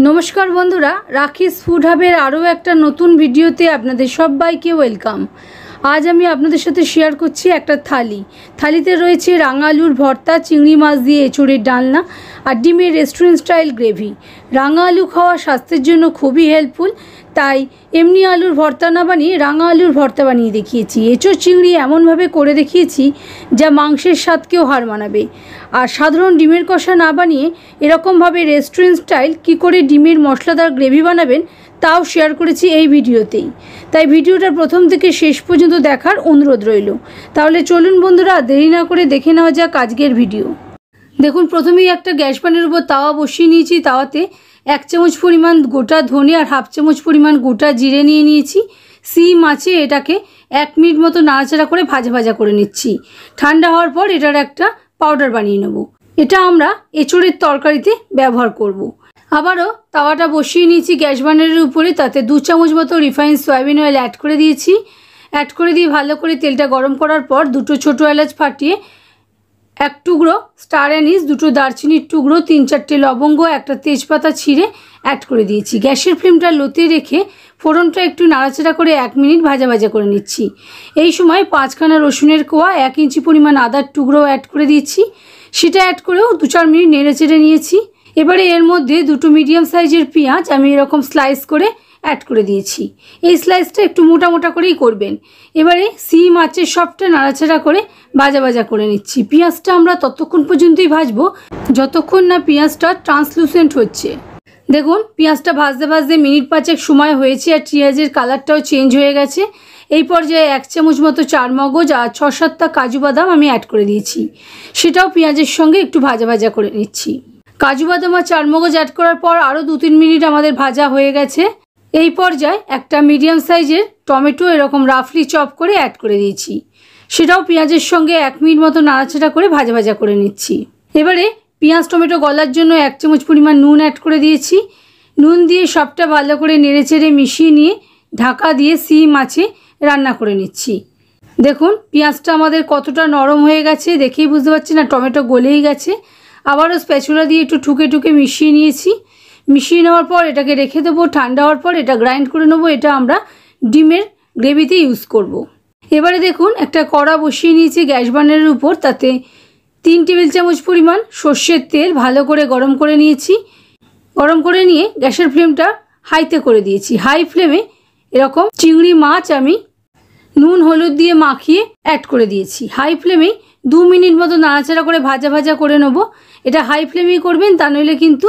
नमस्कार बंधुरा राखिस फूड हाबेर आरो एक नतून भिडियोते आपनादेर सबाइके वेलकाम। आज आमी आपनादेर साथे शेयर करछि एकटा थालीते रयेछे रांगा आलुर भर्ता, चिंगड़ी माछ दिये एचोड़ेर डालना और डिमेर रेस्टुरेंट स्टाइल ग्रेभि। रांगा आलू खावा स्वास्थ्येर जोन्नो खूबई हेल्पफुल, ताई एमनि आलुर भर्ता ना बानिये रांगा आलुर भर्ता बानिये देखिएछि। एचोड़ चिंगड़ी एमन भावे करे देखिएछि जा मांसेर स्वादकेও हार मानाबे। और साधारण डिमेर कषा ना बानिये एरकम भावे रेस्टुरेंट स्टाइल कि करे डिमेर मशलादार ग्रेभि बानाबेन ताओ शेयर करेछि এই ভিডিওতেই। তাই ভিডিওটা প্রথম থেকে শেষ পর্যন্ত দেখার অনুরোধ রইল। তাহলে চলুন বন্ধুরা দেরি না করে দেখে নেওয়া যাক আজকের ভিডিও। দেখুন প্রথমেই একটা গ্যাস প্যানের উপর তাওয়া বসিয়ে নিয়েছি। তাওয়াতে 1 চামচ পরিমাণ গোটা ধনে আর হাফ চামচ পরিমাণ গোটা জিরে নিয়ে নিয়েছি। সিম আছে, এটাকে 1 মিনিট মতো নাড়াচাড়া করে ভাজা ভাজা করে নিচ্ছি। ঠান্ডা হওয়ার পর এটার একটা পাউডার বানিয়ে নেব। এটা আমরা এঁচোড়ের তরকারিতে ব্যবহার করব। আবারও তাওয়াটা বসিয়ে নিয়েছি গ্যাস বার্নারের উপরে। তাতে 2 চামচ মতো রিফাইন্ড সয়াবিন অয়েল অ্যাড করে দিয়েছি। অ্যাড করে দিয়ে ভালো করে তেলটা গরম করার পর 2টো ছোটো এলাচ ফাটিয়ে 1 টুকরো স্টার অ্যানিস, 2টো দারচিনির টুকরো, 3-4টে লবঙ্গ, একটা তেজপাতা ছিঁড়ে অ্যাড করে দিয়েছি। গ্যাসের ফ্লেমটা লোতে রেখে ফোড়নটা একটু নাড়াচাড়া করে 1 মিনিট ভাজা ভাজা করে নিচ্ছি। এই সময় 5খানা রসুনের কোয়া, 1 ইঞ্চি পরিমাণ আদার টুকরো অ্যাড করে দিয়েছি। সেটা অ্যাড করেও 2-4 মিনিট নেড়ে চেড়ে নিয়েছি। এবারে এর মধ্যে 2টো মিডিয়াম সাইজের পেঁয়াজ আমি এরকম স্লাইস করে অ্যাড করে দিয়েছি। এই স্লাইসটা একটু মোটা মোটা করেই করবেন। এবারে সিম আছে সবটা নাড়াচাড়া করে ভাজা ভাজা করে নিচ্ছি। পেঁয়াজটা আমরা ততক্ষণ পর্যন্তই ভাজবো যতক্ষণ না পেঁয়াজটা ট্রান্সলুসেন্ট হচ্ছে। দেখুন পেঁয়াজটা ভাজতে ভাজতে মিনিট 5 সময় হয়েছে আর পেঁয়াজের কালারটাও চেঞ্জ হয়ে গেছে। এই পর্যায়ে 1 চামচ মতো চারমগজ আর 6-7টা কাজু বাদাম আমি অ্যাড করে দিয়েছি। সেটাও পেঁয়াজের সঙ্গে একটু ভাজা ভাজা করে নিচ্ছি। কাজু বাদাম আর চারমগজ অ্যাড করার পর আরও 2-3 মিনিট আমাদের ভাজা হয়ে গেছে। এই পর্যায়ে একটা মিডিয়াম সাইজের টমেটো এরকম রাফলি চপ করে অ্যাড করে দিয়েছি। সেটাও পেঁয়াজের সঙ্গে 1 মিনিট মতো নাড়াচাড়া করে ভাজা ভাজা করে নিচ্ছি। এবারে পেঁয়াজ টমেটো গলার জন্য 1 চামচ পরিমাণ নুন অ্যাড করে দিয়েছি। নুন দিয়ে সবটা ভালো করে নেড়েচেড়ে মিশিয়ে নিয়ে ঢাকা দিয়ে সিম আছে রান্না করে নিচ্ছি। দেখুন পেঁয়াজটা আমাদের কতটা নরম হয়ে গেছে, দেখেই বুঝতে পারছি না টমেটো গলেই গেছে। আবারও স্প্যাচুলা দিয়ে একটু ঠুকে ঠুকে মিশিয়ে নিয়েছি। মিশিয়ে নেওয়ার পর এটাকে রেখে দেবো। ঠান্ডা হওয়ার পর এটা গ্রাইন্ড করে নেবো। এটা আমরা ডিমের গ্রেভিতে ইউজ করব। এবারে দেখুন একটা কড়া বসিয়ে নিয়েছি গ্যাস বার্নারের উপর। তাতে 3 টেবিল চামচ পরিমাণ সর্ষের তেল ভালো করে গরম করে নিয়েছি। গরম করে নিয়ে গ্যাসের ফ্লেমটা হাইতে করে দিয়েছি। হাই ফ্লেমে এরকম চিংড়ি মাছ আমি নুন হলুদ দিয়ে মাখিয়ে অ্যাড করে দিয়েছি। হাই ফ্লেমে 2 মিনিট মতো নাড়াচাড়া করে ভাজা ভাজা করে নেবো। এটা হাই ফ্লেমেই করবেন, তা নইলে কিন্তু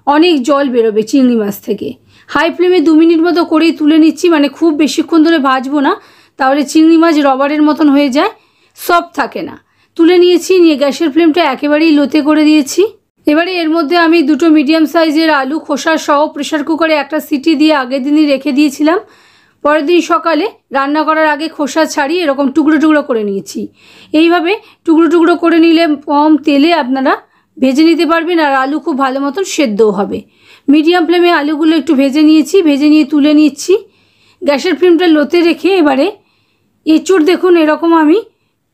অনেক জল বেরোবে চিংড়ি মাছ থেকে। হাই ফ্লেমে 2 মিনিট মতো করেই তুলে নিচ্ছি, মানে খুব বেশিক্ষণ ধরে ভাজবো না, তাহলে চিংড়ি মাছ রবারের মতন হয়ে যায়, সফট থাকে না। তুলে নিয়েছি, নিয়ে গ্যাসের ফ্লেমটা একেবারেই লোতে করে দিয়েছি। এবারে এর মধ্যে আমি 2টো মিডিয়াম সাইজের আলু খোসা সহ প্রেশার কুকারে একটা সিটি দিয়ে আগের দিনই রেখে দিয়েছিলাম। পরের দিন সকালে রান্না করার আগে খোসা ছাড়িয়ে এরকম টুকরো টুকরো করে নিয়েছি। এইভাবে টুকরো টুকরো করে নিলে কম তেলে আপনারা ভেজে নিতে পারবেন আর আলু খুব ভালো মতন সেদ্ধও হবে। মিডিয়াম ফ্লেমে আলুগুলো একটু ভেজে নিয়েছি, ভেজে নিয়ে তুলে নিচ্ছি। গ্যাসের ফ্লেমটা লোতে রেখে এবারে এঁচোড় দেখুন এরকম আমি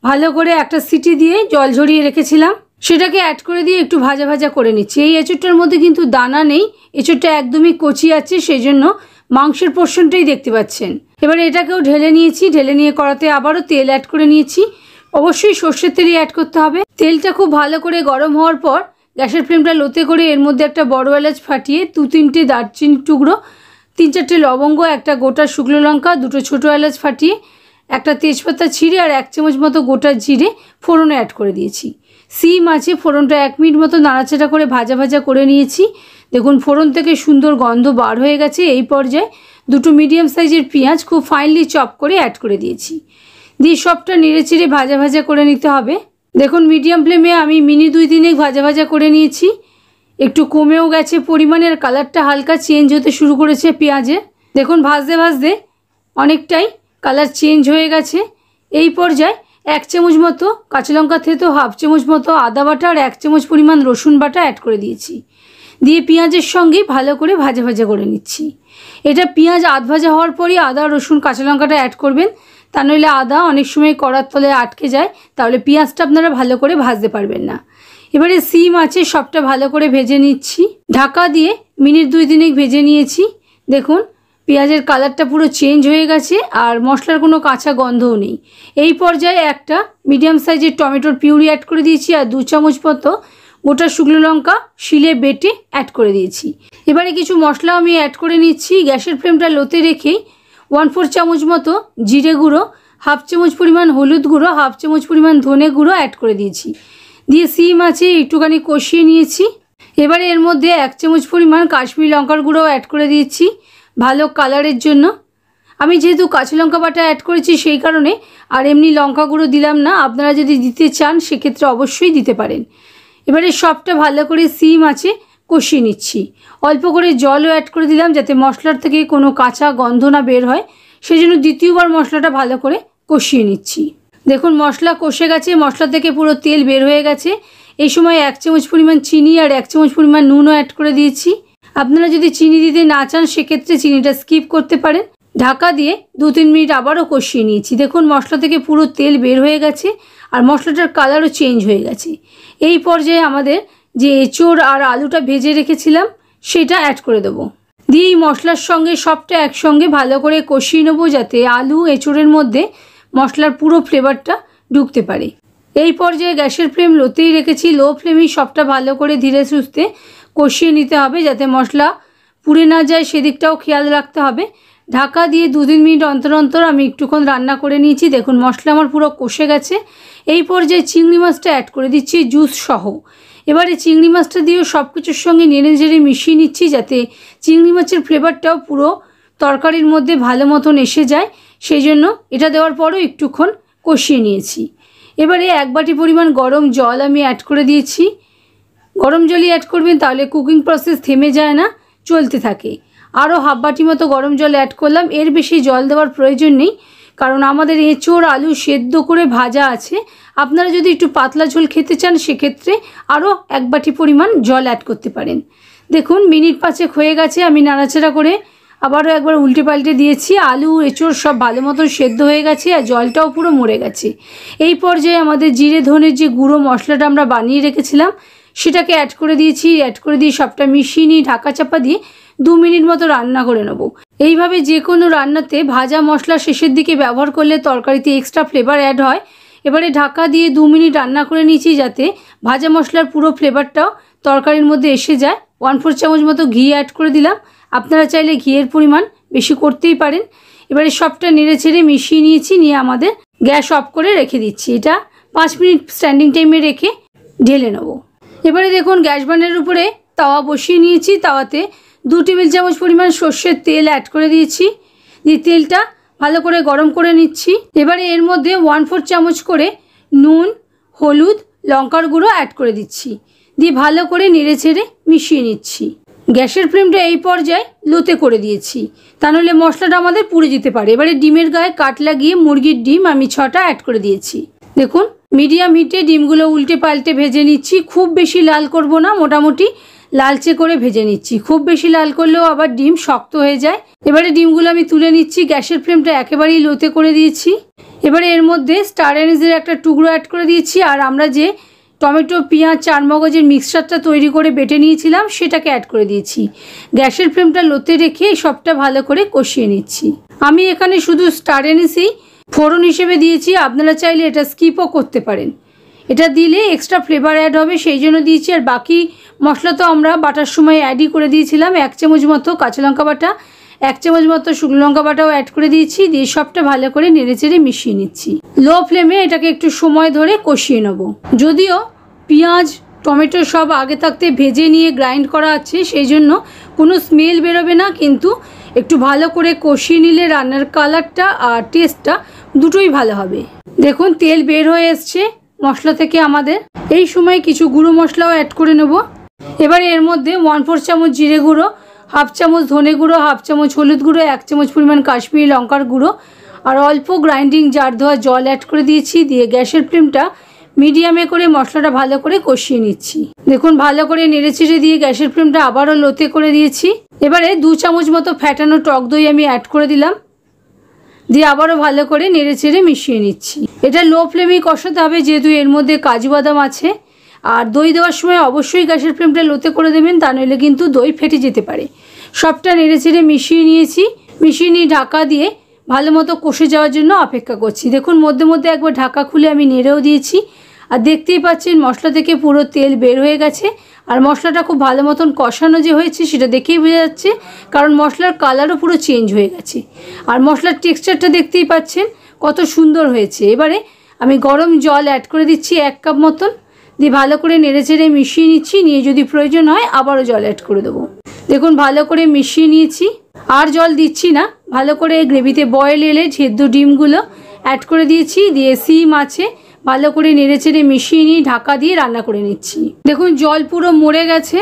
ভালো করে একটা সিটি দিয়ে জল ঝরিয়ে রেখেছিলাম, সেটাকে অ্যাড করে দিয়ে একটু ভাজা ভাজা করে নিচ্ছি। এই এঁচোড়টার মধ্যে কিন্তু দানা নেই, এঁচোড়টা একদমই কচি আছে, সেই জন্য মাংসের পোর্শনটাই দেখতে পাচ্ছেন। এবারে এটাকেও ঢেলে নিয়েছি। ঢেলে নিয়ে কড়াতে আবারও তেল অ্যাড করে নিয়েছি। অবশ্যই সর্ষের তেলই অ্যাড করতে হবে। তেলটা খুব ভালো করে গরম হওয়ার পর গ্যাসের ফ্লেমটা লোতে করে এর মধ্যে একটা বড় এলাচ ফাটিয়ে 2-3টে দারচিনির টুকরো, 3-4টে লবঙ্গ, একটা গোটা শুকনো লঙ্কা, 2টো ছোটো এলাচ ফাটিয়ে, একটা তেজপাতা ছিঁড়ে আর 1 চামচ মতো গোটা জিরে ফোড়নে অ্যাড করে দিয়েছি। সিম আছে, ফোড়নটা 1 মিনিট মতো নাড়াচাড়া করে ভাজা ভাজা করে নিয়েছি। দেখুন ফোড়ন থেকে সুন্দর গন্ধ বার হয়ে গেছে। এই পর্যায়ে 2টো মিডিয়াম সাইজের পেঁয়াজ খুব ফাইনলি চপ করে অ্যাড করে দিয়েছি। দিয়ে সবটা নেড়ে চেড়ে ভাজা ভাজা করে নিতে হবে। দেখুন মিডিয়াম ফ্লেমে আমি মিনিট 2-3 ভাজা ভাজা করে নিয়েছি। একটু কমেও গেছে পরিমাণের, কালারটা হালকা চেঞ্জ হতে শুরু করেছে পেঁয়াজে। দেখুন ভাজতে ভাজতে অনেকটাই কালার চেঞ্জ হয়ে গেছে। এই পর্যায়ে 1 চামচ মতো কাঁচা লঙ্কা থেতো, হাফ চামচ মতো আদা বাটা আর 1 চামচ পরিমাণ রসুন বাটা অ্যাড করে দিয়েছি। দিয়ে পেঁয়াজের সঙ্গে ভালো করে ভাজা ভাজা করে নিচ্ছি। এটা পেঁয়াজ আধ ভাজা হওয়ার পরই আদা রসুন কাঁচা লঙ্কাটা অ্যাড করবেন, তা নইলে আদা অনেক সময় কড়ার তলে আটকে যায়, তাহলে পেঁয়াজটা আপনারা ভালো করে ভাজতে পারবেন না। এবারে সিম আছে সবটা ভালো করে ভেজে নিচ্ছি। ঢাকা দিয়ে মিনিট 2-3 ভেজে নিয়েছি। দেখুন পেঁয়াজের কালারটা পুরো চেঞ্জ হয়ে গেছে আর মশলার কোনো কাঁচা গন্ধও নেই। এই পর্যায়ে একটা মিডিয়াম সাইজের টমেটোর পিউরি অ্যাড করে দিয়েছি আর 2 চামচ মতো গোটা শুকনো লঙ্কা শিলে বেটে অ্যাড করে দিয়েছি। এবারে কিছু মশলা আমি অ্যাড করে নিচ্ছি। গ্যাসের ফ্লেমটা লোতে রেখেই 1/4 চামচ মতো জিরে গুঁড়ো, 1/2 চামচ পরিমাণ হলুদ গুঁড়ো, 1/2 চামচ পরিমাণ ধনে গুঁড়ো অ্যাড করে দিয়েছি। দিয়ে সিম আছে একটুখানি কষিয়ে নিয়েছি। এবারে এর মধ্যে 1 চামচ পরিমাণ কাশ্মীরি লঙ্কার গুঁড়ো অ্যাড করে দিয়েছি ভালো কালারের জন্য। আমি যেহেতু কাঁচা লঙ্কা বাটা অ্যাড করেছি সেই কারণে আর এমনি লঙ্কা গুঁড়ো দিলাম না। আপনারা যদি দিতে চান সেক্ষেত্রে অবশ্যই দিতে পারেন। এবারে সবটা ভালো করে সিম আছে কষিয়ে নিচ্ছি। অল্প করে জলও অ্যাড করে দিলাম যাতে মশলার থেকে কোনো কাঁচা গন্ধ না বের হয়, সেই জন্য দ্বিতীয়বার মশলাটা ভালো করে কষিয়ে নিচ্ছি। দেখুন মশলা কষে গেছে, মশলা থেকে পুরো তেল বের হয়ে গেছে। এই সময় 1 চামচ পরিমাণ চিনি আর 1 চামচ পরিমাণ নুনও অ্যাড করে দিয়েছি। আপনারা যদি চিনি দিতে না চান সেক্ষেত্রে চিনিটা স্কিপ করতে পারেন। ঢাকা দিয়ে 2-3 মিনিট আবারও কষিয়ে নিয়েছি। দেখুন মশলা থেকে পুরো তেল বের হয়ে গেছে আর মশলাটার কালারও চেঞ্জ হয়ে গেছে। এই পর্যায়ে আমাদের যে এঁচোড় আর আলুটা ভেজে রেখেছিলাম সেটা অ্যাড করে দেবো। দিয়ে এই মশলার সঙ্গে সবটা একসঙ্গে ভালো করে কষিয়ে নেবো যাতে আলু এঁচোড়ের মধ্যে মশলার পুরো ফ্লেভারটা ঢুকতে পারে। এই পর্যায়ে গ্যাসের ফ্লেম লোতেই রেখেছি। লো ফ্লেমেই সবটা ভালো করে ধীরে সুস্থে কষিয়ে নিতে হবে যাতে মশলা পুড়ে না যায়, সেদিকটাও খেয়াল রাখতে হবে। ঢাকা দিয়ে 2-3 মিনিট অন্তর অন্তর আমি একটুক্ষণ রান্না করে নিয়েছি। দেখুন মশলা আমার পুরো কষে গেছে। এই পর্যায়ে চিংড়ি মাছটা অ্যাড করে দিচ্ছি জুস সহ। এবারে চিংড়ি মাছটা দিয়েও সব কিছুর সঙ্গে নেড়ে ঝেড়ে মিশিয়ে নিচ্ছি যাতে চিংড়ি মাছের ফ্লেভারটাও পুরো তরকারির মধ্যে ভালো মতন এসে যায়, সেই জন্য এটা দেওয়ার পরও একটুক্ষণ কষিয়ে নিয়েছি। এবারে 1 বাটি পরিমাণ গরম জল আমি অ্যাড করে দিয়েছি। গরম জলই অ্যাড করবেন, তাহলে কুকিং প্রসেস থেমে যায় না, চলতে থাকে। আরও 1/2 বাটি মতো গরম জল অ্যাড করলাম। এর বেশি জল দেওয়ার প্রয়োজন নেই কারণ আমাদের এঁচোড় আলু সেদ্ধ করে ভাজা আছে। আপনারা যদি একটু পাতলা ঝোল খেতে চান সেক্ষেত্রে আরও 1 বাটি পরিমাণ জল অ্যাড করতে পারেন। দেখুন মিনিট 5 হয়ে গেছে। আমি নাড়াচাড়া করে আবারও একবার উল্টে পাল্টে দিয়েছি। আলু এঁচোড় সব ভালো মতন সেদ্ধ হয়ে গেছে আর জলটাও পুরো মরে গেছে। এই পর্যায়ে আমাদের জিরে ধনের যে গুঁড়ো মশলাটা আমরা বানিয়ে রেখেছিলাম সেটাকে অ্যাড করে দিয়েছি। অ্যাড করে দিয়ে সবটা মিশিয়ে নিয়ে ঢাকা চাপা দিয়ে 2 মিনিট মতো রান্না করে নেব। এইভাবে যে কোনো রান্নাতে ভাজা মশলা শেষের দিকে ব্যবহার করলে তরকারিতে এক্সট্রা ফ্লেভার অ্যাড হয়। এবারে ঢাকা দিয়ে 2 মিনিট রান্না করে নিয়েছি যাতে ভাজা মশলার পুরো ফ্লেভারটাও তরকারির মধ্যে এসে যায়। 1/4 চামচ মতো ঘি অ্যাড করে দিলাম। আপনারা চাইলে ঘিয়ের পরিমাণ বেশি করতেই পারেন। এবারে সবটা নেড়ে ছেড়ে মিশিয়ে নিয়েছি, নিয়ে আমাদের গ্যাস অফ করে রেখে দিচ্ছি। এটা 5 মিনিট স্ট্যান্ডিং টাইমে রেখে ঢেলে নেব। এবারে দেখুন গ্যাস বার্নারের উপরে তাওয়া বসিয়ে নিয়েছি। তাওয়াতে 2 টেবিল চামচ পরিমাণ সর্ষের তেল অ্যাড করে দিয়েছি। দিয়ে তেলটা ভালো করে গরম করে নিচ্ছি। এবারে এর মধ্যে 1/4 চামচ করে নুন, হলুদ, লঙ্কার গুঁড়ো অ্যাড করে দিচ্ছি। দিয়ে ভালো করে নেড়ে ছেড়ে মিশিয়ে নিচ্ছি। গ্যাসের ফ্লেমটা এই পর্যায়ে লোতে করে দিয়েছি, তা নাহলে মশলাটা আমাদের পুড়ে যেতে পারে। এবারে ডিমের গায়ে কাট লাগিয়ে মুরগির ডিম আমি 6টা অ্যাড করে দিয়েছি। দেখুন মিডিয়াম হিটে ডিমগুলো উল্টে পাল্টে ভেজে নিচ্ছি। খুব বেশি লাল করব না, মোটামুটি লালচে করে ভেজে নিচ্ছি। খুব বেশি লাল করলেও আবার ডিম শক্ত হয়ে যায়। এবারে ডিমগুলো আমি তুলে নিচ্ছি। গ্যাসের ফ্লেমটা একেবারেই লোতে করে দিয়েছি। এবারে এর মধ্যে স্টার অ্যানিজের একটা টুকরো অ্যাড করে দিয়েছি আর আমরা যে টমেটো, পেঁয়াজ, চারমগজের মিক্সচারটা তৈরি করে বেটে নিয়েছিলাম সেটাকে অ্যাড করে দিয়েছি। গ্যাসের ফ্লেমটা লোতে রেখে সবটা ভালো করে কষিয়ে নিচ্ছি। আমি এখানে শুধু স্টার অ্যানিসই ফোড়ন হিসেবে দিয়েছি, আপনারা চাইলে এটা স্কিপও করতে পারেন। এটা দিলে এক্সট্রা ফ্লেভার অ্যাড হবে সেই জন্য দিয়েছি। আর বাকি মশলা তো আমরা বাটার সময় অ্যাডই করে দিয়েছিলাম। 1 চামচ মতো কাঁচা লঙ্কা বাটা, 1 চামচ মতো শুকনো লঙ্কা বাটাও অ্যাড করে দিয়েছি। দিয়ে সবটা ভালো করে নেড়েচেড়ে মিশিয়ে নিচ্ছি। লো ফ্লেমে এটাকে একটু সময় ধরে কষিয়ে নেব। যদিও পেঁয়াজ, টমেটো সব আগে থাকতে ভেজে নিয়ে গ্রাইন্ড করা আছে সেই জন্য কোনো স্মেল বেরোবে না, কিন্তু একটু ভালো করে কষিয়ে নিলে রান্নার কালারটা আর টেস্টটা দুটোই ভালো হবে। দেখুন তেল বের হয়ে এসছে মশলা থেকে আমাদের। এই সময় কিছু গুঁড়ো মশলাও অ্যাড করে নেব। এবারে এর মধ্যে 1/4 চামচ জিরে গুঁড়ো, 1/2 চামচ ধনে গুঁড়ো, 1/2 চামচ হলুদ গুঁড়ো, 1 চামচ পরিমাণ কাশ্মীরি লঙ্কার গুঁড়ো আর অল্প গ্রাইন্ডিং জার ধোয়া জল অ্যাড করে দিয়েছি। দিয়ে গ্যাসের ফ্লেমটা মিডিয়ামে করে মশলাটা ভালো করে কষিয়ে নিচ্ছি। দেখুন ভালো করে নেড়েচেড়ে দিয়ে গ্যাসের ফ্লেমটা আবারও লোতে করে দিয়েছি। এবারে 2 চামচ মতো ফ্যাটানো টক দই আমি অ্যাড করে দিলাম। দিয়ে আবারও ভালো করে নেড়েচেড়ে মিশিয়ে নিচ্ছি। এটা লো ফ্লেমেই কষাতে হবে যেহেতু এর মধ্যে কাজু বাদাম আছে আর দই দেওয়ার সময় অবশ্যই গ্যাসের ফ্লেমটা লোতে করে দেবেন, তা নইলে কিন্তু দই ফেটে যেতে পারে। সবটা নেড়ে চেড়ে মিশিয়ে নিয়েছি। মিশিয়ে নিয়ে ঢাকা দিয়ে ভালো মতো কষে যাওয়ার জন্য অপেক্ষা করছি। দেখুন মধ্যে মধ্যে একবার ঢাকা খুলে আমি নেড়েও দিয়েছি। আর দেখতেই পাচ্ছেন মশলা থেকে পুরো তেল বের হয়ে গেছে। আর মশলাটা খুব ভালো মতন কষানো যে হয়েছে সেটা দেখেই বোঝা যাচ্ছে, কারণ মশলার কালারও পুরো চেঞ্জ হয়ে গেছে। আর মশলার টেক্সচারটা দেখতেই পাচ্ছেন কত সুন্দর হয়েছে। এবারে আমি গরম জল অ্যাড করে দিচ্ছি 1 কাপ মতন, দিয়ে ভালো করে নেড়ে চেড়ে মিশিয়ে নিচ্ছি। নিয়ে যদি প্রয়োজন হয় আবারও জল অ্যাড করে দেবো। দেখুন ভালো করে মিশিয়ে নিয়েছি, আর জল দিচ্ছি না। ভালো করে গ্রেভিতে বয়েল এলে সেদ্ধ ডিমগুলো অ্যাড করে দিয়েছি, দিয়ে সিম আছে ভালো করে নেড়ে চেড়ে মিশিয়ে নিয়ে ঢাকা দিয়ে রান্না করে নিচ্ছি। দেখুন জল পুরো মরে গেছে,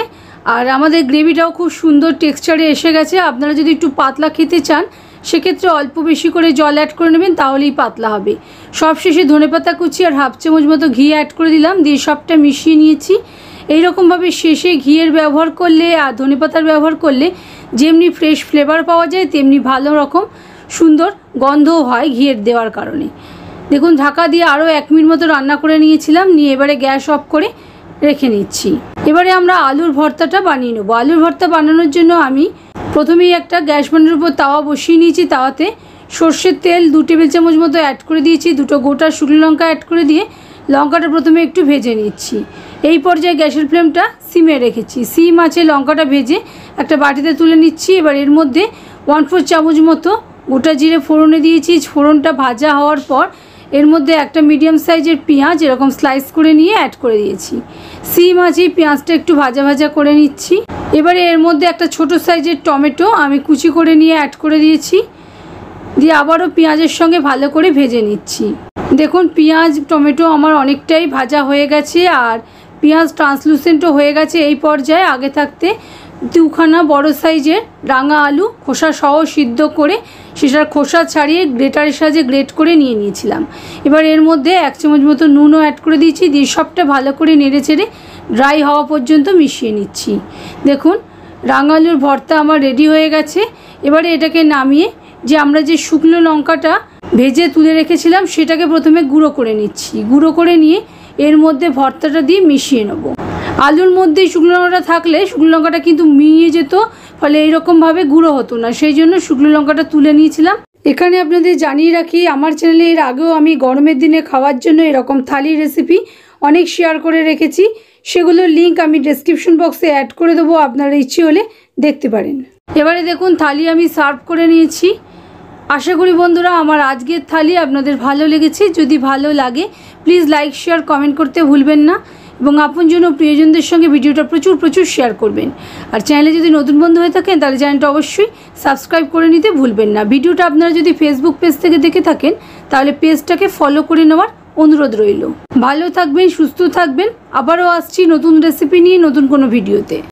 আর আমাদের গ্রেভিটাও খুব সুন্দর টেক্সচারে এসে গেছে। আপনারা যদি একটু পাতলা খেতে চান সেক্ষেত্রে অল্প বেশি করে জল অ্যাড করে নেবেন, তাহলেই পাতলা হবে। সবশেষে ধনেপাতা কুচি আর হাফ চামচ মতো ঘি অ্যাড করে দিলাম, দিয়ে সবটা মিশিয়ে নিয়েছি। এইরকমভাবে শেষে ঘিয়ের ব্যবহার করলে আর ধনেপাতার ব্যবহার করলে যেমনি ফ্রেশ ফ্লেভার পাওয়া যায়, তেমনি ভালো রকম সুন্দর গন্ধও হয় ঘিয়ের দেওয়ার কারণে। দেখুন ঢাকা দিয়ে আরও 1 মিনিট মতো রান্না করে নিয়েছিলাম। নিয়ে এবারে গ্যাস অফ করে রেখে নিচ্ছি। এবারে আমরা আলুর ভর্তাটা বানিয়ে নেবো। আলুর ভর্তা বানানোর জন্য আমি প্রথমেই একটা গ্যাস বার্নারের উপর তাওয়া বসিয়ে নিয়েছি। তাওয়াতে সর্ষের তেল 2 টেবিল চামচ মতো অ্যাড করে দিয়েছি। 2টো গোটা শুকনো লঙ্কা অ্যাড করে দিয়ে লঙ্কাটা প্রথমে একটু ভেজে নিচ্ছি। এই পর্যায়ে গ্যাসের ফ্লেমটা সিমে রেখেছি। সিম আছে লঙ্কাটা ভেজে একটা বাটিতে তুলে নিচ্ছি। এবার এর মধ্যে 1/4 চামচ মতো গোটা জিরে ফোড়নে দিয়েছি। ফোড়নটা ভাজা হওয়ার পর এর মধ্যে একটা মিডিয়াম সাইজের পেঁয়াজ এরকম স্লাইস করে নিয়ে অ্যাড করে দিয়েছি। সিম আছে, পেঁয়াজটা একটু ভাজা ভাজা করে নিচ্ছি। এবারে এর মধ্যে একটা ছোট সাইজের টমেটো আমি কুচি করে নিয়ে অ্যাড করে দিয়েছি, দিয়ে আবারও পেঁয়াজের সঙ্গে ভালো করে ভেজে নিচ্ছি। দেখুন পেঁয়াজ টমেটো আমার অনেকটাই ভাজা হয়ে গেছে, আর পেঁয়াজ ট্রান্সলুসেন্টও হয়ে গেছে। এই পর্যায়ে আগে থাকতে 2খানা বড় সাইজের রাঙা আলু খোসা সহ সিদ্ধ করে সেটার খোসা ছাড়িয়ে গ্রেটারের সাহায্যে গ্রেট করে নিয়ে নিয়েছিলাম। এবার এর মধ্যে 1 চামচ মতো নুনও অ্যাড করে দিয়েছি, দিয়ে সবটা ভালো করে নেড়ে চেড়ে ড্রাই হওয়া পর্যন্ত মিশিয়ে নিচ্ছি। দেখুন রাঙা আলুর ভর্তা আমার রেডি হয়ে গেছে। এবারে এটাকে নামিয়ে যে আমরা যে শুকনো লঙ্কাটা ভেজে তুলে রেখেছিলাম সেটাকে প্রথমে গুঁড়ো করে নিচ্ছি। গুঁড়ো করে নিয়ে এর মধ্যে ভর্তাটা দিয়ে মিশিয়ে নেব। আলুর মধ্যেই শুকনো লঙ্কাটা থাকলে শুকনো লঙ্কাটা কিন্তু মিয়ে যেত, ফলে এইরকমভাবে গুঁড়ো হতো না। সেই জন্য শুকনো লঙ্কাটা তুলে নিয়েছিলাম। এখানে আপনাদের জানিয়ে রাখি, আমার চ্যানেলে এর আগেও আমি গরমের দিনে খাওয়ার জন্য এরকম থালির রেসিপি অনেক শেয়ার করে রেখেছি। সেগুলোর লিঙ্ক আমি ডেসক্রিপশন বক্সে অ্যাড করে দেবো, আপনারা ইচ্ছে হলে দেখতে পারেন। এবারে দেখুন থালি আমি সার্ভ করে নিয়েছি। আশা করি বন্ধুরা আমার আজকের থালি আপনাদের ভালো লেগেছে। যদি ভালো লাগে প্লিজ লাইক শেয়ার কমেন্ট করতে ভুলবেন না, এবং আপনজন ও প্রিয়জনদের সঙ্গে ভিডিওটা প্রচুর শেয়ার করবেন। আর চ্যানেলে যদি নতুন বন্ধু হয়ে থাকেন তাহলে চ্যানেলটা অবশ্যই সাবস্ক্রাইব করে নিতে ভুলবেন না। ভিডিওটা আপনারা যদি ফেসবুক পেজ থেকে দেখে থাকেন তাহলে পেজটাকে ফলো করে নেওয়ার অনুরোধ রইল। ভালো থাকবেন, সুস্থ থাকবেন। আবারও আসছি নতুন রেসিপি নিয়ে নতুন কোনো ভিডিওতে।